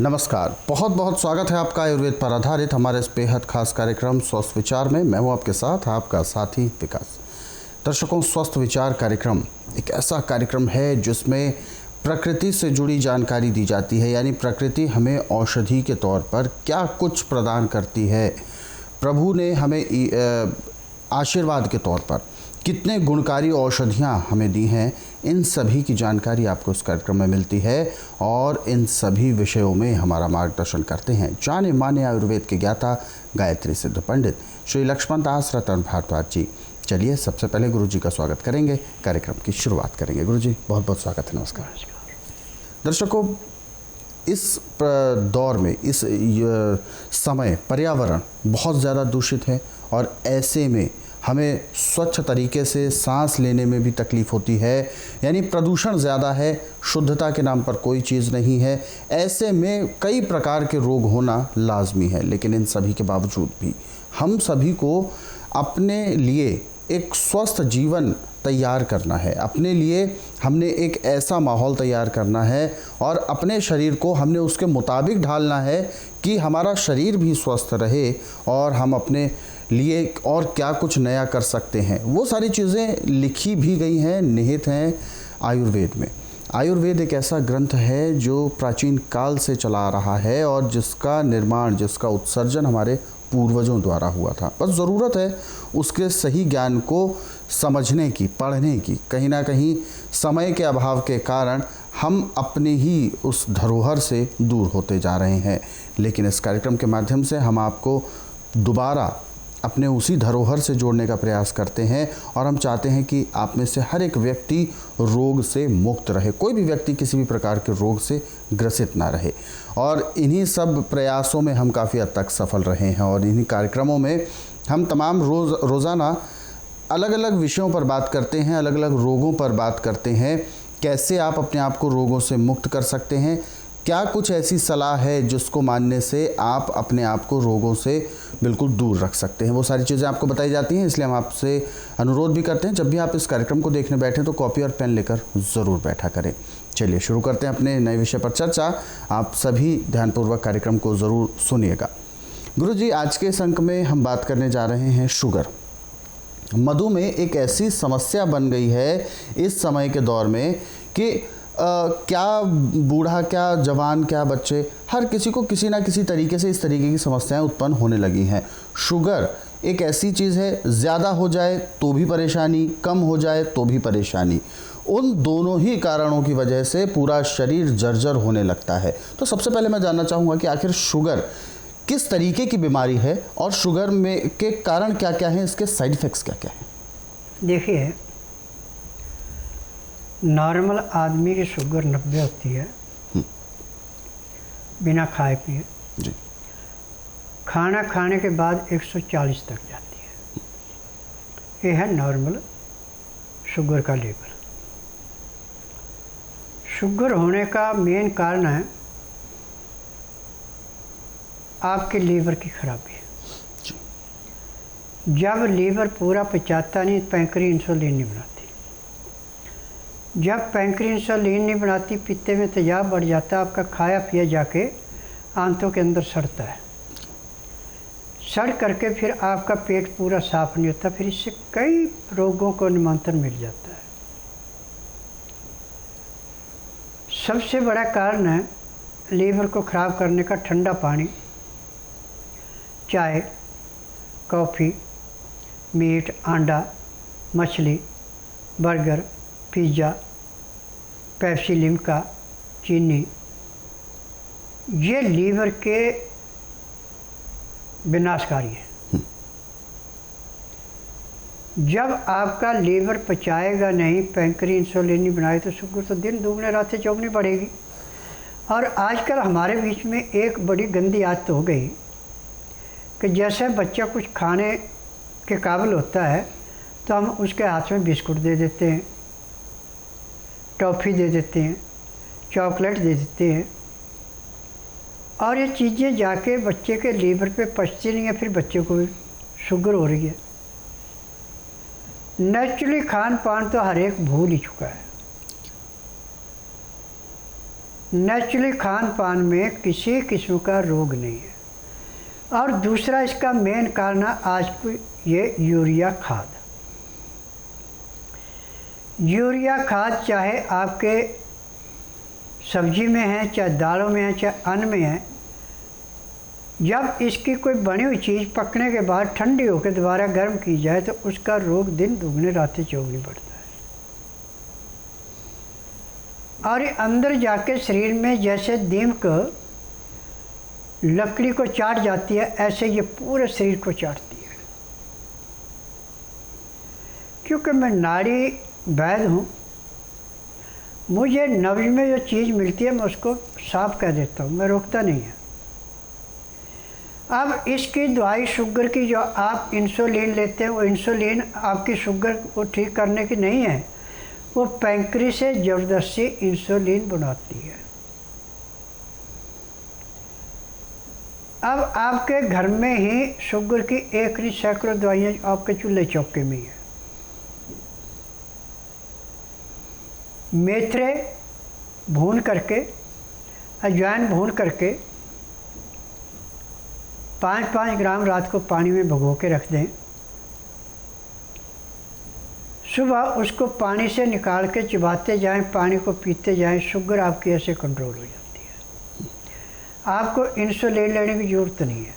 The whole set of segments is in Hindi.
नमस्कार, बहुत बहुत स्वागत है आपका आयुर्वेद पर आधारित हमारे इस बेहद खास कार्यक्रम स्वस्थ विचार में। मैं हूं आपके साथ आपका साथी विकास। दर्शकों, स्वस्थ विचार कार्यक्रम एक ऐसा कार्यक्रम है जिसमें प्रकृति से जुड़ी जानकारी दी जाती है, यानी प्रकृति हमें औषधि के तौर पर क्या कुछ प्रदान करती है, प्रभु ने हमें आशीर्वाद के तौर पर कितने गुणकारी औषधियाँ हमें दी हैं, इन सभी की जानकारी आपको इस कार्यक्रम में मिलती है। और इन सभी विषयों में हमारा मार्गदर्शन करते हैं जाने माने आयुर्वेद के ज्ञाता गायत्री सिद्ध पंडित श्री लक्ष्मण दास रतन भारद्वाज जी। चलिए सबसे पहले गुरु जी का स्वागत करेंगे, कार्यक्रम की शुरुआत करेंगे। गुरु जी बहुत बहुत स्वागत है। नमस्कार। दर्शकों, इस दौर में, इस समय पर्यावरण बहुत ज़्यादा दूषित है और ऐसे में हमें स्वच्छ तरीके से सांस लेने में भी तकलीफ़ होती है, यानी प्रदूषण ज़्यादा है, शुद्धता के नाम पर कोई चीज़ नहीं है। ऐसे में कई प्रकार के रोग होना लाजमी है, लेकिन इन सभी के बावजूद भी हम सभी को अपने लिए एक स्वस्थ जीवन तैयार करना है, अपने लिए हमने एक ऐसा माहौल तैयार करना है और अपने शरीर को हमने उसके मुताबिक ढालना है कि हमारा शरीर भी स्वस्थ रहे और हम अपने लिए और क्या कुछ नया कर सकते हैं। वो सारी चीज़ें लिखी भी गई हैं, निहित हैं आयुर्वेद में। आयुर्वेद एक ऐसा ग्रंथ है जो प्राचीन काल से चला आ रहा है और जिसका निर्माण, जिसका उत्सर्जन हमारे पूर्वजों द्वारा हुआ था। बस ज़रूरत है उसके सही ज्ञान को समझने की, पढ़ने की। कहीं ना कहीं समय के अभाव के कारण हम अपने ही उस धरोहर से दूर होते जा रहे हैं, लेकिन इस कार्यक्रम के माध्यम से हम आपको दोबारा अपने उसी धरोहर से जोड़ने का प्रयास करते हैं और हम चाहते हैं कि आप में से हर एक व्यक्ति रोग से मुक्त रहे, कोई भी व्यक्ति किसी भी प्रकार के रोग से ग्रसित ना रहे। और इन्हीं सब प्रयासों में हम काफ़ी हद तक सफल रहे हैं और इन्हीं कार्यक्रमों में हम तमाम रोज़ाना अलग अलग विषयों पर बात करते हैं, अलग अलग रोगों पर बात करते हैं। कैसे आप अपने आप को रोगों से मुक्त कर सकते हैं, क्या कुछ ऐसी सलाह है जिसको मानने से आप अपने आप को रोगों से बिल्कुल दूर रख सकते हैं, वो सारी चीज़ें आपको बताई जाती हैं। इसलिए हम आपसे अनुरोध भी करते हैं, जब भी आप इस कार्यक्रम को देखने बैठें तो कॉपी और पेन लेकर ज़रूर बैठा करें। चलिए शुरू करते हैं अपने नए विषय पर चर्चा। आप सभी ध्यानपूर्वक कार्यक्रम को ज़रूर सुनिएगा। गुरु जी, आज के इस अंक में हम बात करने जा रहे हैं शुगर। मधुमेह एक ऐसी समस्या बन गई है इस समय के दौर में कि क्या बूढ़ा, क्या जवान, क्या बच्चे, हर किसी को किसी ना किसी तरीके से इस तरीके की समस्याएं उत्पन्न होने लगी हैं। शुगर एक ऐसी चीज़ है, ज़्यादा हो जाए तो भी परेशानी, कम हो जाए तो भी परेशानी। उन दोनों ही कारणों की वजह से पूरा शरीर जर्जर होने लगता है। तो सबसे पहले मैं जानना चाहूँगा कि आखिर शुगर किस तरीके की बीमारी है और शुगर में के कारण क्या क्या हैं, इसके साइड इफ़ेक्ट्स क्या क्या हैं? देखिए, नॉर्मल आदमी की शुगर 90 होती है बिना खाए पिए जी। खाना खाने के बाद 140 तक जाती है। ये है नॉर्मल शुगर का लेवल। शुगर होने का मेन कारण है आपके लीवर की खराबी है। जब लीवर पूरा पचाता नहीं, पैंक्री इंसुलिन नहीं बनाती। जब पैंक्री इंसुलिन नहीं बनाती, पित्ते में तेजाब बढ़ जाता है, आपका खाया पिया जाके आंतों के अंदर सड़ता है। सड़ करके फिर आपका पेट पूरा साफ नहीं होता, फिर इससे कई रोगों को निमंत्रण मिल जाता है। सबसे बड़ा कारण है लीवर को ख़राब करने का ठंडा पानी, चाय, कॉफ़ी, मीट, अंडा, मछली, बर्गर, पिज़्ज़ा, पेप्सी, लिम्का, चीनी, ये लीवर के विनाशकारी है। जब आपका लीवर पचाएगा नहीं, पैंक्री इंसुलिन नहीं बनाए, तो शुगर तो दिन दुगने रात से चौगनी बढ़ेगी। और आजकल हमारे बीच में एक बड़ी गंदी आदत हो गई कि जैसे बच्चा कुछ खाने के काबिल होता है तो हम उसके हाथ में बिस्कुट दे देते हैं, टॉफ़ी दे देते हैं, चॉकलेट दे देते हैं, और ये चीज़ें जाके बच्चे के लीवर पे पचती नहीं है, फिर बच्चे को शुगर हो रही है। नेचुरली खान पान तो हर एक भूल ही चुका है। नेचुरली खान पान में किसी किस्म का रोग नहीं है। और दूसरा इसका मेन कारण आज ये यूरिया खाद। यूरिया खाद चाहे आपके सब्जी में है, चाहे दालों में है, चाहे अन्न में है, जब इसकी कोई बनी हुई चीज़ पकने के बाद ठंडी होकर दोबारा गर्म की जाए तो उसका रोग दिन दुगने रातें चौगुनी बढ़ता है। और ये अंदर जाके शरीर में जैसे दीमक लकड़ी को चाट जाती है, ऐसे ये पूरे शरीर को चाटती है। क्योंकि मैं नाड़ी वैद्य हूँ, मुझे नब्ज में जो चीज़ मिलती है मैं उसको साफ कह देता हूँ, मैं रोकता नहीं है। अब इसकी दवाई शुगर की जो आप इंसुलिन लेते हैं, वो इंसुलिन आपकी शुगर को ठीक करने की नहीं है, वो पैंक्री से ज़बरदस्ती इंसुलिन बनाती है। अब आपके घर में ही शुगर की एक नहीं सैकड़ों दवाइयाँ आपके चूल्हे चौके में है। मेथरे भून करके, अजवाइन भून करके 5-5 ग्राम रात को पानी में भिगो के रख दें। सुबह उसको पानी से निकाल के चबाते जाएं, पानी को पीते जाएं, शुगर आपकी ऐसे कंट्रोल हो जाती है। आपको इंसुलिन लेने की ज़रूरत नहीं है।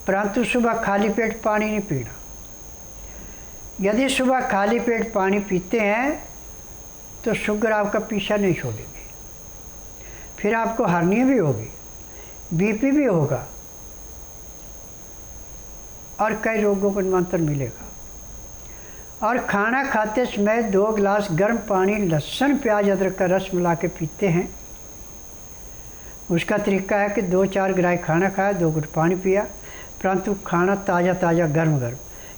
परंतु सुबह खाली पेट पानी नहीं पीना। यदि सुबह खाली पेट पानी पीते हैं तो शुगर आपका पीछा नहीं छोड़ेगी, फिर आपको हर्निया भी होगी, बीपी भी होगा और कई रोगों को निमंत्रण मिलेगा। और खाना खाते समय 2 गिलास गर्म पानी लहसुन प्याज अदरक का रस मिला के पीते हैं। उसका तरीका है कि 2-4 गिराई खाना खाया, 2 घुट पानी पिया, परंतु खाना ताज़ा ताज़ा गर्म गर्म,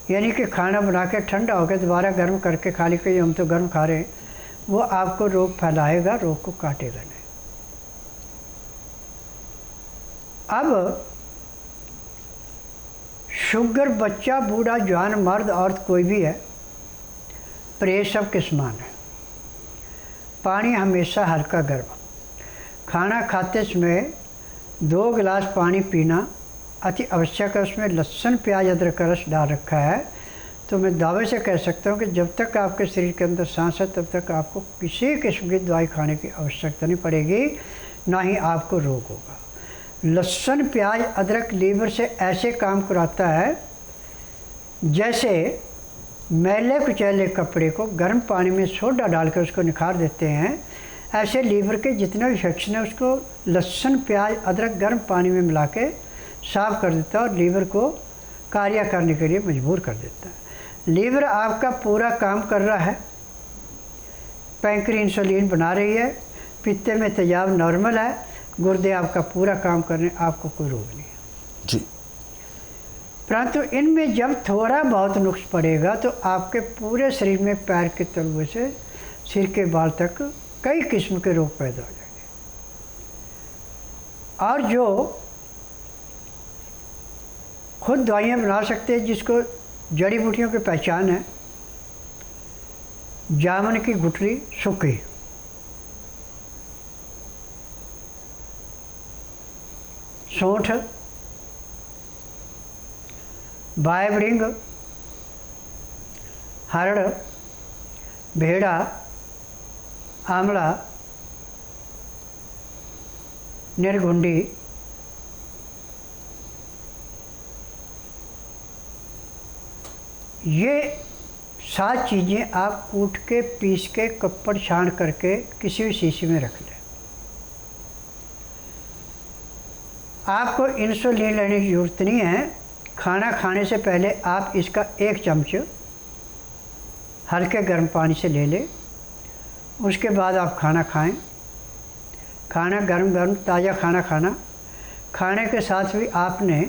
यानी कि खाना बना के ठंडा हो गया दोबारा गर्म करके खा ली, हम तो गर्म खा रहे हैं, वो आपको रोग फैलाएगा, रोग को काटेगा नहीं। अब शुगर बच्चा, बूढ़ा, जवान, मर्द, औरत कोई भी है, परहेज सब के समान है। पानी हमेशा हल्का गर्म। खाना खाते समय 2 गिलास पानी पीना अति आवश्यक है। उसमें लहसुन प्याज अदरक का रस डाल रखा है, तो मैं दावे से कह सकता हूँ कि जब तक आपके शरीर के अंदर सांस है तब तक आपको किसी किस्म की दवाई खाने की आवश्यकता नहीं पड़ेगी, ना ही आपको रोग होगा। लहसुन प्याज अदरक लीवर से ऐसे काम कराता है जैसे मैले कुचैले कपड़े को गर्म पानी में सोडा डाल कर उसको निखार देते हैं, ऐसे लीवर के जितने भी इन्फेक्शन है उसको लहसुन प्याज अदरक गर्म पानी में मिला के साफ़ कर देता है और लीवर को कार्य करने के लिए मजबूर कर देता है। लीवर आपका पूरा काम कर रहा है, पैंक्री इंसुलिन बना रही है, पित्ते में तेजाब नॉर्मल है, गुर्दे आपका पूरा काम कर रहे हैं, आपको कोई रोग नहीं है जी। परंतु इनमें जब थोड़ा बहुत नुक्स पड़ेगा तो आपके पूरे शरीर में पैर के तलवे से सिर के बाल तक कई किस्म के रोग पैदा हो जाएंगे। और जो खुद दवाइयाँ बना सकते हैं, जिसको जड़ी बूटियों की पहचान है, जामुन की गुठली सूखी, सौंठ, बायबरिंग, हरड़, भेड़ा, आंवला, निर्गुंडी, ये 7 चीज़ें आप कूट के पीस के कप्पड़ छान करके किसी भी शीशी में रख लें। आपको इंसुलिन लेने की ज़रूरत नहीं है। खाना खाने से पहले आप इसका 1 चम्मच हल्के गर्म पानी से ले लें, उसके बाद आप खाना खाएं। खाना गर्म गर्म ताज़ा खाना खाना, खाने के साथ भी आपने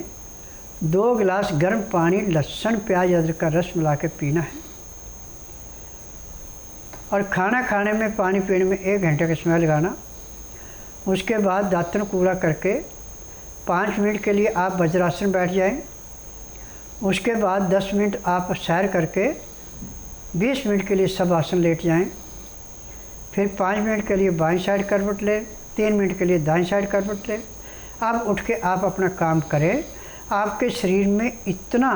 2 गिलास गर्म पानी लहसुन प्याज अदरक का रस मिला के पीना है। और खाना खाने में पानी पीने में 1 घंटे का समय लगाना। उसके बाद दांतन कूड़ा करके 5 मिनट के लिए आप वज्रासन बैठ जाएं। उसके बाद 10 मिनट आप सैर करके 20 मिनट के लिए सब आसन लेट जाएं। फिर 5 मिनट के लिए बाईं साइड करवट लें, 3 मिनट के लिए दाईं साइड करवट लें। अब उठ के आप अपना काम करें, आपके शरीर में इतना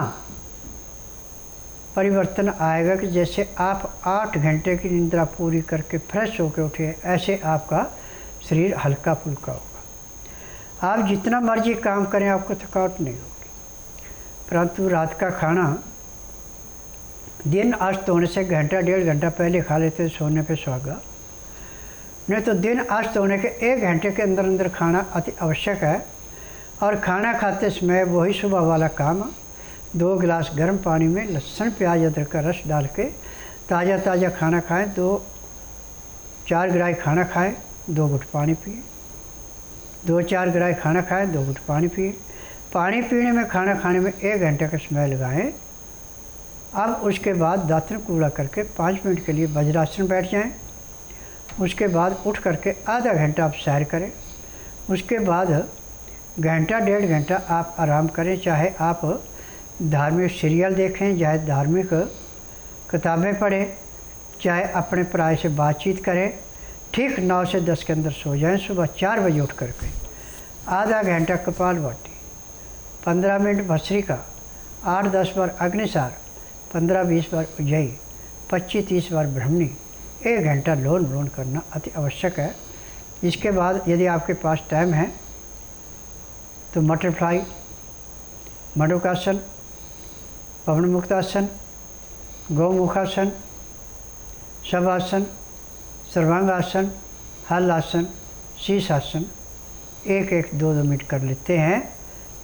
परिवर्तन आएगा कि जैसे आप 8 घंटे की निद्रा पूरी करके फ्रेश होकर उठे, ऐसे आपका शरीर हल्का फुल्का होगा। आप जितना मर्जी काम करें आपको थकावट नहीं होगी। परंतु रात का खाना दिन अस्त होने से घंटा 1.5 घंटा पहले खा लेते सोने पे सुहागा, नहीं तो दिन अस्त होने के 1 घंटे के अंदर अंदर खाना अति आवश्यक है। और खाना खाते समय वही सुबह वाला काम, 2 गिलास गर्म पानी में लहसुन प्याज अदरक का रस डाल के ताज़ा ताज़ा खाना खाएं। 2-4 गिराई खाना खाएं, 2 घुट पानी पिए। 2-4 गिराई खाना खाएं, 2 घुट पानी पिए। पानी पीने में, खाना खाने में 1 घंटे का समय लगाएं। अब उसके बाद दातन कूड़ा करके 5 मिनट के लिए वज्रासन बैठ जाएं। उसके बाद उठ करके आधा घंटा आप सैर करें। उसके बाद घंटा 1.5 घंटा आप आराम करें। चाहे आप धार्मिक सीरियल देखें, चाहे धार्मिक किताबें पढ़ें, चाहे अपने पराये से बातचीत करें। ठीक 9 से 10 के अंदर सो जाएं। सुबह 4 बजे उठ करके आधा घंटा कपालभाति, 15 मिनट भस्त्रिका, 8-10 बार अग्निसार, 15-20 बार उज्जयी, 25-30 बार ब्रह्मणी, 1 घंटा लोन वलोन करना अति आवश्यक है। इसके बाद यदि आपके पास टाइम है तो बटरफ्लाई, मडुकासन, पवन मुक्तासन, गौमुखासन, शवासन, सर्वांगासन, हलासन, शीर्षासन 1-1, 2-2 मिनट कर लेते हैं।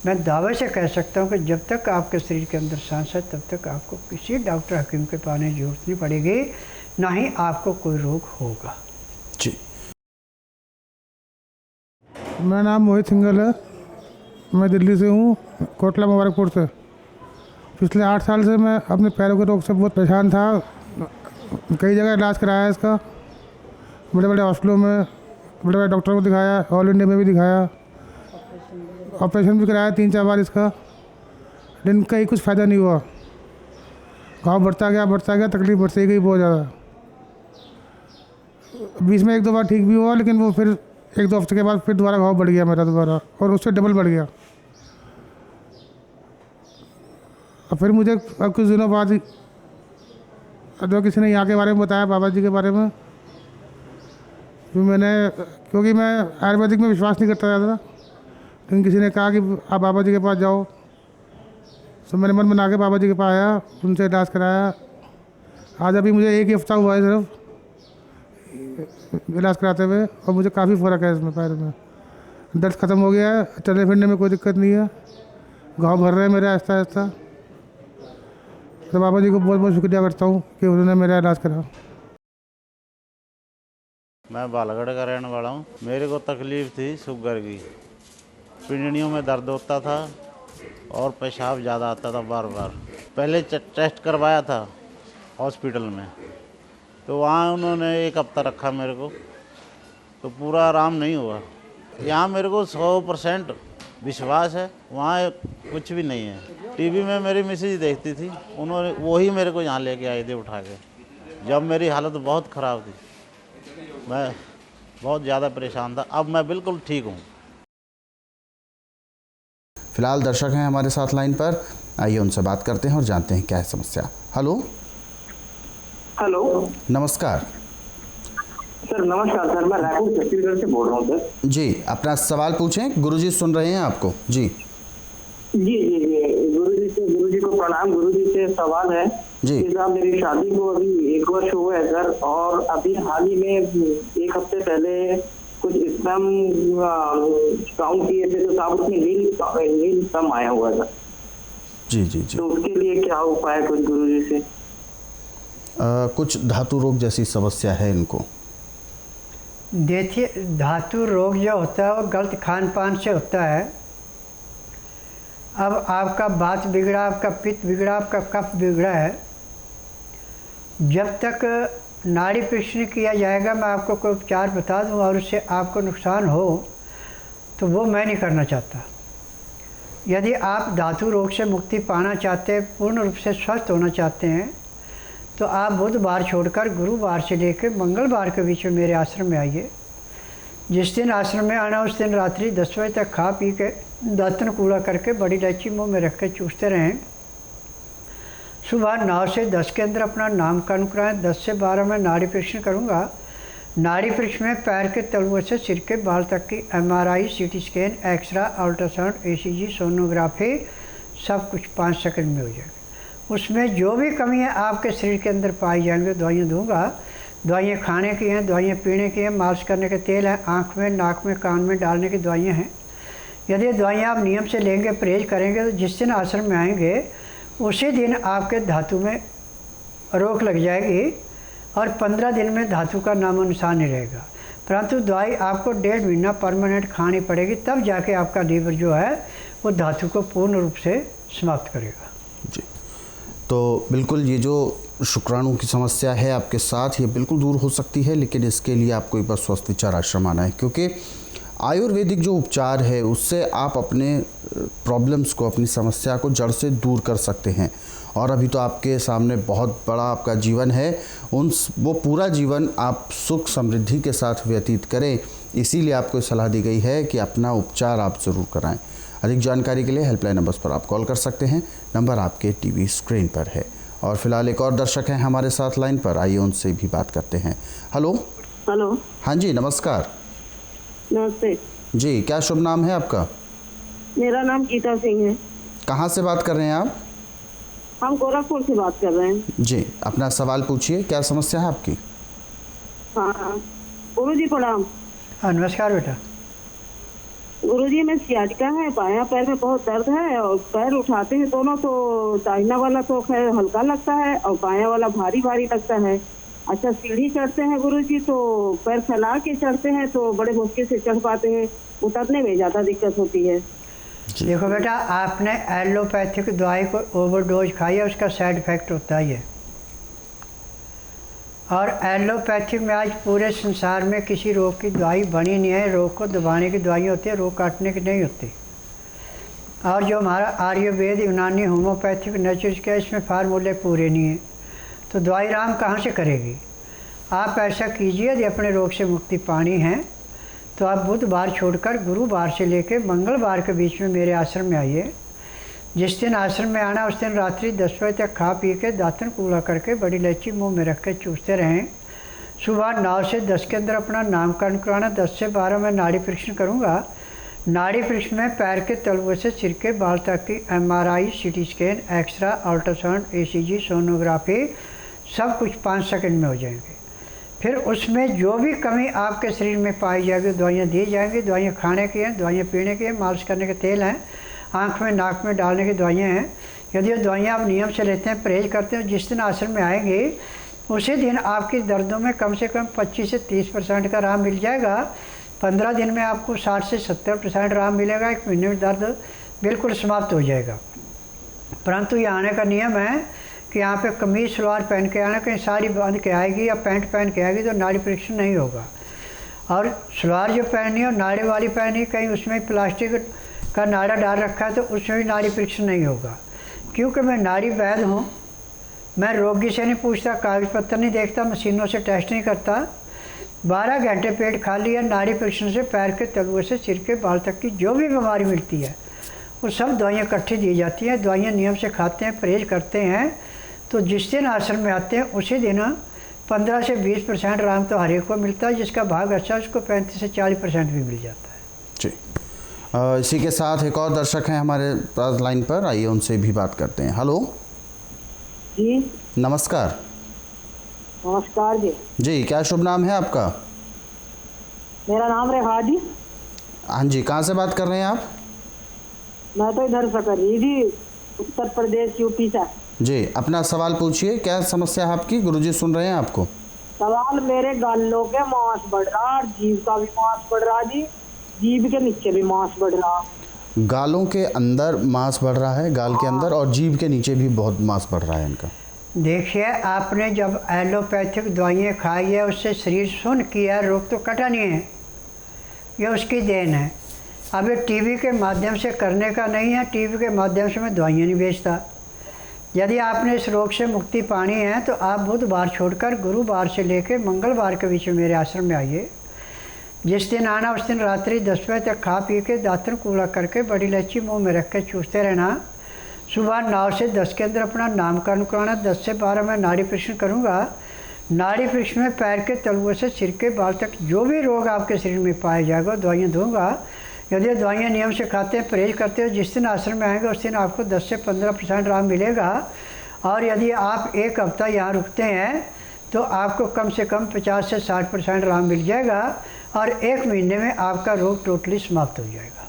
मैं दावे से कह सकता हूँ कि जब तक आपके शरीर के अंदर सांस है तब तक आपको किसी डॉक्टर हकीम के पाने की जरूरत नहीं पड़ेगी, ना ही आपको कोई रोग होगा। जी, मेरा नाम मोहित सिंघल है। मैं दिल्ली से हूँ, कोटला मुबारकपुर से। पिछले 8 साल से मैं अपने पैरों के रोग से बहुत परेशान था। कई जगह इलाज कराया इसका, बड़े बड़े हॉस्पिटलों में, बड़े बड़े डॉक्टरों को दिखाया, ऑल इंडिया में भी दिखाया, ऑपरेशन भी कराया 3-4 बार इसका, लेकिन कहीं कुछ फ़ायदा नहीं हुआ। घाव बढ़ता गया, तकलीफ बढ़ती गई बहुत ज़्यादा। बीच में 1-2 बार ठीक भी हुआ, लेकिन वो फिर 1-2 हफ्ते के बाद फिर दोबारा घाव बढ़ गया मेरा दोबारा, और उससे डबल बढ़ गया। और फिर मुझे अब कुछ दिनों बाद ही जो किसी ने यहाँ के बारे में बताया, बाबा जी के बारे में, क्योंकि मैं आयुर्वेदिक में विश्वास नहीं करता ज़्यादा, लेकिन किसी ने कहा कि आप बाबा जी के पास जाओ, तो मैंने मन बना के बाबा जी के पास आया, उनसे इलाज कराया। आज अभी मुझे 1 ही हफ्ता हुआ है सिर्फ इलाज कराते हुए, और मुझे काफ़ी फ़र्क है इसमें। पैर में दर्द ख़त्म हो गया है, चलने फिरने में कोई दिक्कत नहीं है, घाव भर रहे हैं मेरे आहिस्ता आहिस्ता। तो बाबा जी को बहुत बहुत शुक्रिया करता हूँ कि उन्होंने मेरा इलाज करा। मैं बालागढ़ का रहने वाला हूँ। मेरे को तकलीफ़ थी शुगर की, पिंडलियों में दर्द होता था और पेशाब ज़्यादा आता था बार बार। पहले टेस्ट करवाया था हॉस्पिटल में, तो वहाँ उन्होंने 1 हफ्ता रखा मेरे को, तो पूरा आराम नहीं हुआ। यहाँ मेरे को 100% विश्वास है, वहाँ कुछ भी नहीं है। टीवी में मेरी मिसेज देखती थी, उन्होंने वही मेरे को यहाँ लेके आई थी उठा के, जब मेरी हालत बहुत ख़राब थी, मैं बहुत ज़्यादा परेशान था। अब मैं बिल्कुल ठीक हूँ। फिलहाल दर्शक हैं हमारे साथ लाइन पर, आइए उनसे बात करते हैं और जानते हैं क्या है समस्या। हेलो नमस्कार सर। नमस्कार सर, मैं रायपुर छत्तीसगढ़ से बोल रहा हूँ सर। जी, अपना सवाल पूछें, गुरुजी सुन रहे हैं आपको। जी जी जी जी गुरुजी को प्रणाम। गुरुजी से सवाल है जी। कि साहब मेरी शादी को अभी 1 वर्ष हुआ है सर, और अभी हाल ही में 1 हफ्ते पहले कुछ स्पर्म काउंट किए थे, तो साहब उसमें नील स्पर्म आया हुआ है सर। जी जी जी। तो उसके लिए क्या उपाय है कुछ गुरुजी से? कुछ धातु रोग जैसी समस्या है इनको। देखिए, धातु रोग जो होता है वो गलत खान पान से होता है। अब आपका वात बिगड़ा, आपका पित्त बिगड़ा, आपका कफ बिगड़ा है, जब तक नाड़ी परीक्षण किया जाएगा, मैं आपको कोई उपचार बता दूं और उससे आपको नुकसान हो तो वो मैं नहीं करना चाहता। यदि आप धातु रोग से मुक्ति पाना चाहते हैं, पूर्ण रूप से स्वस्थ होना चाहते हैं, तो आप बुधवार छोड़कर गुरुवार से लेकर मंगलवार के बीच में मेरे आश्रम में आइए। जिस दिन आश्रम में आना उस दिन रात्रि 10 बजे तक खा पी के दातन कूड़ा करके बड़ी इलायची मुँह में रख के चूसते रहें। सुबह 9 से 10 के अंदर अपना नामकरण कराएं। 10 से 12 में नाड़ी परीक्षण करूँगा। नाड़ी परीक्षण में पैर के तलुओं से सिर के बाल तक की MRI, CT scan, x ray, ultrasound, ECG, sonography सब कुछ 5 सेकंड में हो जाएगा। उसमें जो भी कमी है आपके शरीर के अंदर पाई जाएंगे दवाइयाँ दूंगा। दवाइयाँ खाने की हैं, दवाइयाँ पीने की हैं, मालिश करने के तेल हैं, आँख में, नाक में, कान में डालने की दवाइयाँ हैं। यदि दवाइयाँ आप नियम से लेंगे, परहेज करेंगे, तो जिस दिन आश्रम में आएंगे उसी दिन आपके धातु में रोक लग जाएगी और 15 दिन में धातु का नामो निशान नहीं रहेगा। परंतु दवाई आपको 1.5 महीना परमानेंट खानी पड़ेगी, तब जाके आपका लीवर जो है वो धातु को पूर्ण रूप से समाप्त करेगा। जी, तो बिल्कुल ये जो शुक्राणु की समस्या है आपके साथ, ये बिल्कुल दूर हो सकती है, लेकिन इसके लिए आपको एक बार स्वस्थ विचार आश्रम आना है, क्योंकि आयुर्वेदिक जो उपचार है उससे आप अपने प्रॉब्लम्स को, अपनी समस्या को जड़ से दूर कर सकते हैं। और अभी तो आपके सामने बहुत बड़ा आपका जीवन है, वो पूरा जीवन आप सुख समृद्धि के साथ व्यतीत करें, इसीलिए आपको सलाह दी गई है कि अपना उपचार आप ज़रूर कराएं। अधिक जानकारी के लिए हेल्पलाइन नंबर्स पर आप कॉल कर सकते हैं, नंबर आपके टीवी स्क्रीन पर है। और फिलहाल एक और दर्शक हैं हमारे साथ लाइन पर, आइए उनसे भी बात करते हैं। हेलो। हेलो। हाँ जी, नमस्कार। नमस्ते जी, क्या शुभ नाम है आपका? मेरा नाम गीता सिंह है। कहाँ से बात कर रहे हैं आप? हम गोरखपुर से बात कर रहे हैं। जी, अपना सवाल पूछिए, क्या समस्या है आपकी? हाँ गुरुजी प्रणाम। नमस्कार बेटा। गुरुजी में सियाटिका है, बायां पैर में बहुत दर्द है और पैर उठाते हैं दोनों तो दाहिना वाला तो खैर हल्का लगता है और बायां वाला भारी भारी लगता है। अच्छा, सीढ़ी चढ़ते हैं गुरुजी तो पैर फैला के चढ़ते हैं तो बड़े मुश्किल से चढ़ पाते हैं, उतरने में ज़्यादा दिक्कत होती है। देखो बेटा, आपने एलोपैथिक दवाई को ओवरडोज खाई है, उसका साइड इफेक्ट होता ही है। और एलोपैथिक में आज पूरे संसार में किसी रोग की दवाई बनी नहीं है। रोग को दबाने की दवाई होती है, रोग काटने की नहीं होती। और जो हमारा आयुर्वेद, यूनानी, होम्योपैथिक, नेचुरल का, इसमें फार्मूले पूरे नहीं हैं, तो दवाई आराम कहाँ से करेगी। आप ऐसा कीजिए, यदि अपने रोग से मुक्ति पानी है तो आप बुधवार छोड़कर गुरुवार से लेकर मंगलवार के बीच में मेरे आश्रम में आइए। जिस दिन आश्रम में आना उस दिन रात्रि 10 बजे तक खा पी के दातन कूड़ा करके बड़ी इलायची मुंह में रख के चूसते रहें। सुबह 9 से 10 के अंदर अपना नामकरण कराना। 10 से 12 में नाड़ी परीक्षण करूँगा। नाड़ी परीक्षण में पैर के तलुओं से सिर के बाल तक की MRI, CT scan, x ray, ultrasound, ECG, sonography सब कुछ 5 सेकंड में हो जाएंगे। फिर उसमें जो भी कमी आपके शरीर में पाई जाएगी दवाइयाँ दी जाएंगी। दवाइयाँ खाने की हैं, दवाइयाँ पीने की हैं, मालिश करने के तेल हैं, आँख में, नाक में डालने की दवाइयाँ हैं। यदि ये दवाइयाँ आप नियम से लेते हैं, परहेज करते हैं, जिस दिन आश्रम में आएंगे उसी दिन आपकी दर्दों में कम से कम 25 से 30% का आराम मिल जाएगा। 15 दिन में आपको 60 से 70% आराम मिलेगा। 1 महीने में दर्द बिल्कुल समाप्त हो जाएगा। परंतु ये आने का नियम है कि यहाँ पे कमीज सलवार पहन के आना, कहीं साड़ी बांध के आएगी या पैंट पहन के आएगी तो नाड़ी परीक्षण नहीं होगा। और सलवार जो पहनी है और नाड़ी वाली पहनी, कहीं उसमें प्लास्टिक का नाड़ा डाल रखा है तो उसमें भी नाड़ी परीक्षण नहीं होगा। क्योंकि मैं नाड़ी वैद्य हूँ, मैं रोगी से नहीं पूछता, कागज पत्र नहीं देखता, मशीनों से टेस्ट नहीं करता। 12 घंटे पेट खाली है, नाड़ी परीक्षण से पैर के तलुओं से सिर के बाल तक की जो भी बीमारी मिलती है वो सब दवाइयाँ इकट्ठी दी जाती हैं। दवाइयाँ नियम से खाते हैं, परहेज करते हैं, तो जिस दिन आश्रम में आते हैं उसी दिन 15 से 20% आराम तो हर एक को मिलता है। जिसका भाग अच्छा उसको 35 से 40% भी मिल जाता है। जी, इसी के साथ एक और दर्शक हैं हमारे पास लाइन पर, आइए उनसे भी बात करते हैं। हेलो जी नमस्कार। नमस्कार जी। जी, क्या शुभ नाम है आपका? मेरा नाम रेखा जी। हाँ जी, कहाँ से बात कर रहे हैं आप? मैं तो इधर से कर रही थी, उत्तर प्रदेश, यूपी से। जी, अपना सवाल पूछिए, क्या समस्या है आपकी? गुरुजी सुन रहे हैं आपको। सवाल, मेरे गालों के मांस बढ़ रहा और जीभ का भी मांस बढ़ रहा जी, जीभ के नीचे भी मांस बढ़ रहा। गालों के अंदर मांस बढ़ रहा है, गाल के अंदर, और जीभ के नीचे भी बहुत मांस बढ़ रहा है इनका। देखिए, आपने जब एलोपैथिक दवाइयाँ खाई है उससे शरीर सुन्न किया, रोग तो कटा नहीं है, ये उसकी देन है। अब ये टीवी के माध्यम से करने का नहीं है। टीवी के माध्यम से मैं दवाइयाँ नहीं बेचता, यदि आपने इस रोग से मुक्ति पानी है तो आप बुधवार छोड़कर गुरुवार से लेकर मंगलवार के बीच में मेरे आश्रम में आइए। जिस दिन आना उस दिन रात्रि 10 बजे तक खा पी के दातन कूड़ा करके बड़ी इलायची मुंह में रख कर चूसते रहना। सुबह 9 से 10 के अंदर अपना नामकरण कराना। 10 से 12 मैं नाड़ी परीक्षण करूँगा। नाड़ी परीक्षण में पैर के तलुओं से सिर के बाल तक जो भी रोग आपके शरीर में पाया जाएगा दवाइयाँ दूँगा। यदि दवाइयाँ नियम से खाते हैं, परहेज करते हो, जिस दिन आश्रम में आएंगे उस दिन आपको 10 से 15% आराम मिलेगा। और यदि आप एक हफ्ता यहाँ रुकते हैं तो आपको कम से कम 50 से 60% आराम मिल जाएगा और 1 महीने में आपका रोग टोटली समाप्त हो जाएगा।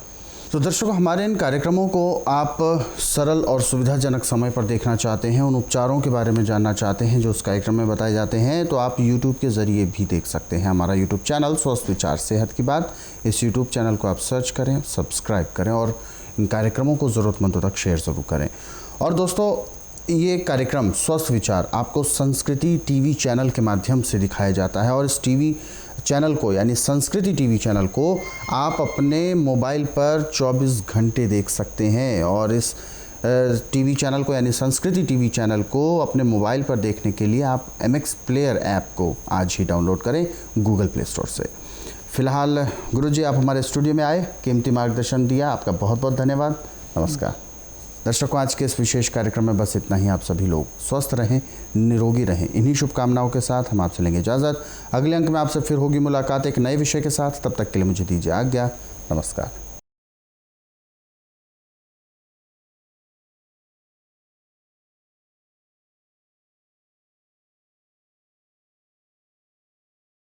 तो दर्शकों, हमारे इन कार्यक्रमों को आप सरल और सुविधाजनक समय पर देखना चाहते हैं, उन उपचारों के बारे में जानना चाहते हैं जो उस कार्यक्रम में बताए जाते हैं, तो आप YouTube के ज़रिए भी देख सकते हैं। हमारा YouTube चैनल स्वस्थ विचार सेहत की बात, इस YouTube चैनल को आप सर्च करें, सब्सक्राइब करें और इन कार्यक्रमों को ज़रूरतमंदों तक शेयर ज़रूर करें। और दोस्तों, ये कार्यक्रम स्वस्थ विचार आपको संस्कृति टीवी चैनल के माध्यम से दिखाया जाता है और इस टीवी चैनल को यानी संस्कृति टीवी चैनल को आप अपने मोबाइल पर 24 घंटे देख सकते हैं। और इस टीवी चैनल को यानी संस्कृति टीवी चैनल को अपने मोबाइल पर देखने के लिए आप MX प्लेयर ऐप को आज ही डाउनलोड करें गूगल प्ले स्टोर से। फिलहाल गुरुजी, आप हमारे स्टूडियो में आए, कीमती मार्गदर्शन दिया, आपका बहुत बहुत धन्यवाद। नमस्कार। दर्शकों, आज के इस विशेष कार्यक्रम में बस इतना ही। आप सभी लोग स्वस्थ रहें, निरोगी रहें, इन्हीं शुभकामनाओं के साथ हम आपसे लेंगे इजाज़त। अगले अंक में आपसे फिर होगी मुलाकात एक नए विषय के साथ। तब तक के लिए मुझे दीजिए आज्ञा। नमस्कार।